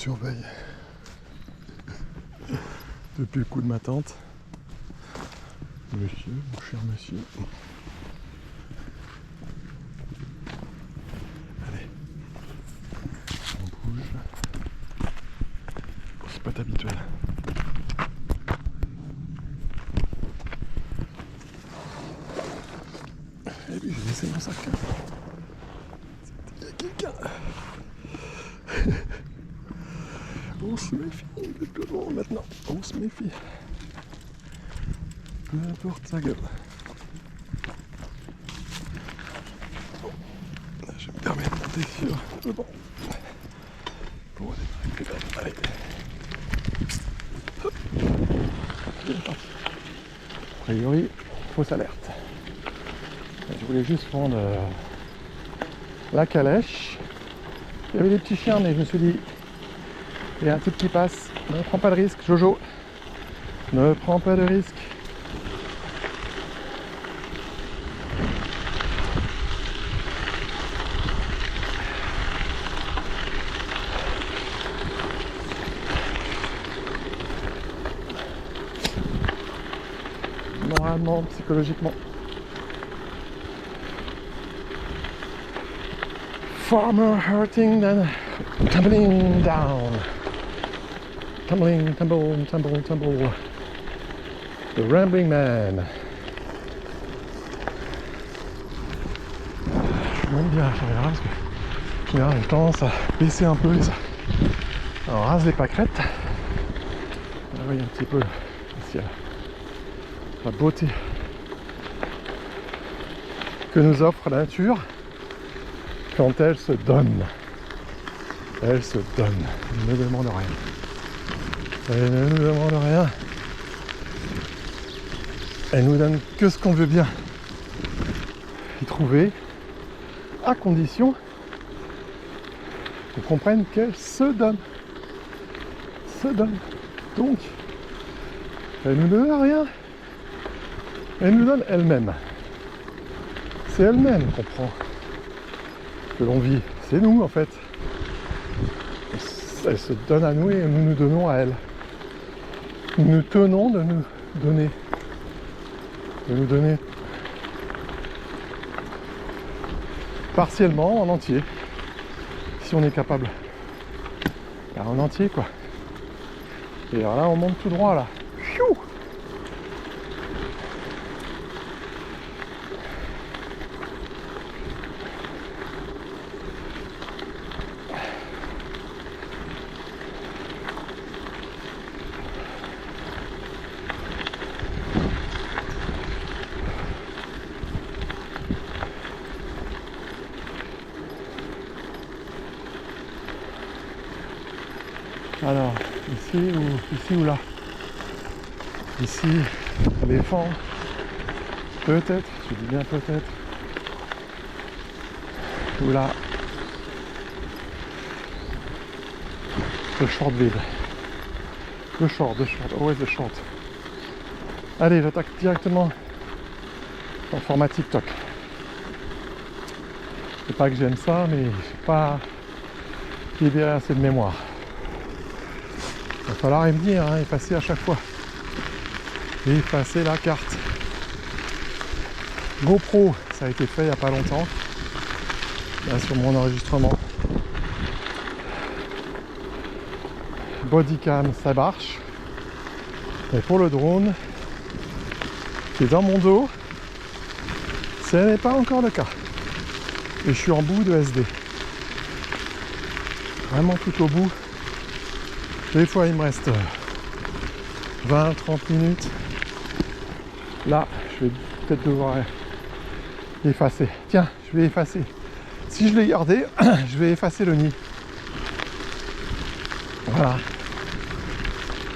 surveille depuis le coup de ma tante. Monsieur, mon cher monsieur. Allez, on bouge. C'est pas habituel. Et puis j'ai laissé mon sac. Il y a quelqu'un. On se méfie de tout le monde maintenant. On se méfie. Peu importe sa gueule. Bon. Là, je me permets de monter sur le banc. Pour aller récupérer. Allez. Hop. C'est parti. A priori, fausse alerte. Je voulais juste prendre la calèche. Il y avait des petits chiens, mais je me suis dit, il y a un truc qui passe. Ne prends pas de risque, Jojo. Ne prends pas de risque. Moralement, psychologiquement. Far more hurting than tumbling down. Tumbling, tumble, tumble, tumble. The Rambling Man. Je m'aime bien, en général, parce que en général, j'ai tendance à baisser un peu les... Alors, on rase les pâquerettes. Là, vous voyez un petit peu ici, la beauté que nous offre la nature quand elle se donne. Elle se donne. Elle ne demande rien. Elle ne nous demande rien. Elle nous donne que ce qu'on veut bien y trouver, à condition qu'on comprenne qu'elle se donne. Se donne. Donc, elle nous donne rien. Elle nous donne elle-même. C'est elle-même qu'on prend. Que l'on vit. C'est nous en fait. Elle se donne à nous et nous nous donnons à elle. Nous tenons de nous donner. De nous donner partiellement, en entier. Si on est capable. Ben, en entier quoi. Et alors là on monte tout droit là. Pfiou! Alors, ici ou là? Ici, l'éléphant, peut-être, je dis bien peut-être, ou là, le short vide. Le short, always the short. Allez, j'attaque directement en format TikTok. C'est pas que j'aime ça, mais j'ai pas libéré assez de mémoire. Il va falloir me dire, hein, effacer à chaque fois. Effacer la carte. GoPro, ça a été fait il n'y a pas longtemps. Là sur mon enregistrement. Bodycam, ça marche. Mais pour le drone, qui est dans mon dos, ce n'est pas encore le cas. Et je suis en bout de SD. Vraiment tout au bout. Des fois il me reste 20-30 minutes. Là, je vais peut-être devoir effacer. Tiens, je vais effacer. Si je l'ai gardé, je vais effacer le nid. Voilà.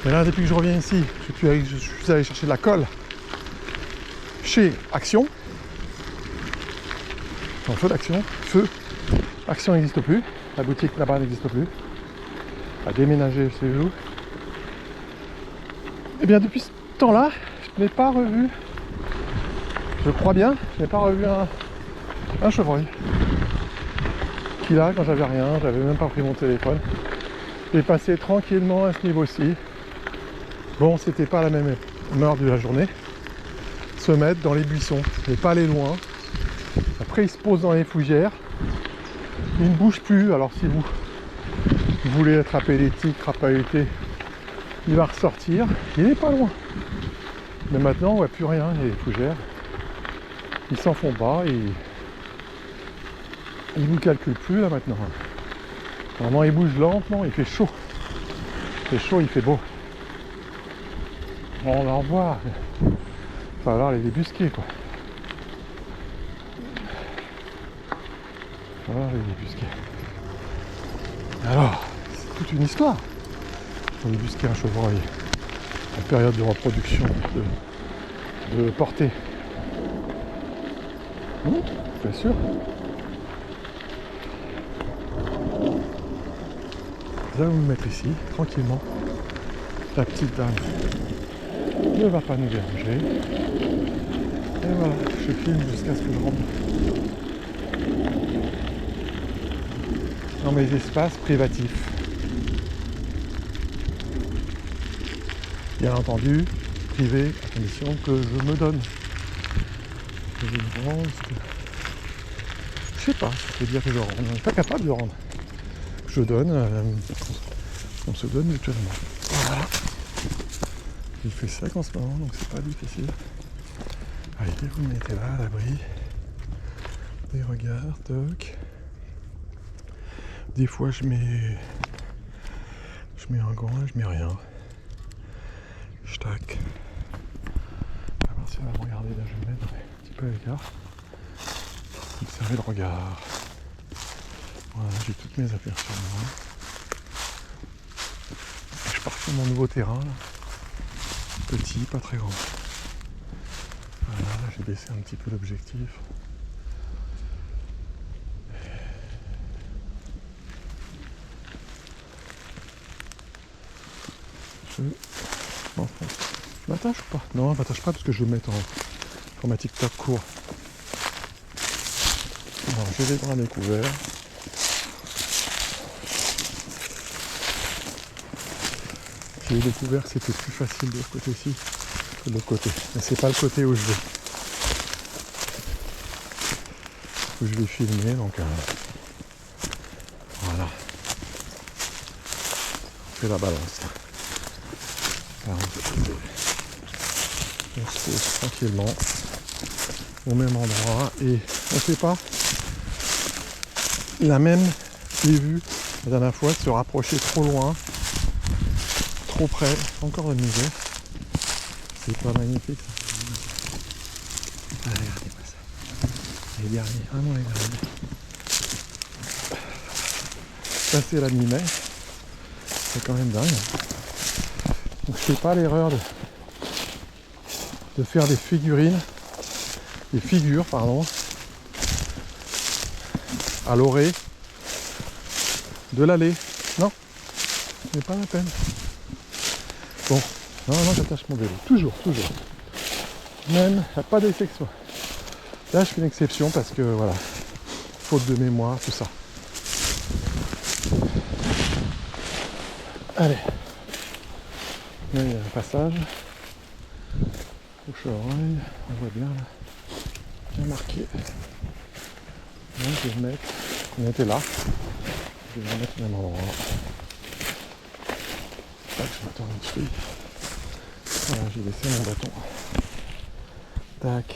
Et là, depuis que je reviens ici, je suis allé chercher de la colle chez Action. En feu d'Action. Feu. Action n'existe plus. La boutique là-bas n'existe plus. A déménagé chez vous. Et bien depuis ce temps-là, je n'ai pas revu, je crois bien, je n'ai pas revu un chevreuil. Qui là, quand j'avais rien, j'avais même pas pris mon téléphone. Et passer tranquillement à ce niveau-ci. Bon, c'était pas la même heure de la journée. Se mettre dans les buissons et pas aller loin. Après, il se pose dans les fougères. Il ne bouge plus. Alors, si vous voulez attraper les tiques, crapahuter, il va ressortir. Il n'est pas loin. Mais maintenant, on voit plus rien. Les fougères, ils s'en font pas. Et ils vous calculent plus là maintenant. Vraiment, il bouge lentement. Il fait chaud. Il fait chaud, il fait beau. On va revoir. Il va falloir les débusquer, quoi. Il va falloir les débusquer. Alors, c'est toute une histoire. Pour débusquer un chevreuil. En période de reproduction, de portée. Bien sûr. Nous allons nous mettre ici, tranquillement. La petite dame ne va pas nous déranger. Et voilà, je filme jusqu'à ce que je rentre dans mes espaces privatifs. Bien entendu, privé, à condition que je me donne. Je sais pas, ça veut dire que je rende. On n'est pas capable de rendre. Je donne, on se donne mutuellement. Voilà. Il fait sec en ce moment, donc c'est pas difficile. Allez, vous me mettez là, à l'abri. Des regards, toc. Des fois je mets un gant et je mets rien. Je tac. On va voir si elle va me regarder, là je vais me mettre un petit peu à l'écart. Observez le regard. Voilà, j'ai toutes mes affaires sur moi. Je pars sur mon nouveau terrain là. Petit, pas très grand. Voilà, là j'ai baissé un petit peu l'objectif. Je m'attache ou pas? Non, je m'attache pas parce que je vais mettre en format TikTok court. Alors, je vais dans la découverte. J'ai découvert que c'était plus facile de ce côté-ci que de l'autre côté. Mais c'est pas le côté où je vais. Où je vais filmer, donc voilà. On fait la balance. Alors, on se pose tranquillement au même endroit et on ne fait pas la même vue la dernière fois, de se rapprocher trop loin, trop près, encore une misère. C'est pas magnifique ça. Allez, regardez-moi ça. Les derniers, vraiment les derniers. Passer la mi-mai, c'est quand même dingue. Donc je fais pas l'erreur de faire des figures, à l'orée de l'allée. Non, ce n'est pas la peine. Bon, non, j'attache mon vélo. Toujours. Même, il n'y a pas d'exception. Là, je fais une exception parce que, voilà, faute de mémoire, tout ça. Allez. Là, il y a un passage. Au chevreuil, on voit bien là. Bien marqué. Là, je vais me mettre. On était là. Je vais me mettre au même endroit. Tac, je m'attends dessus. Voilà, j'ai laissé mon bâton. Tac.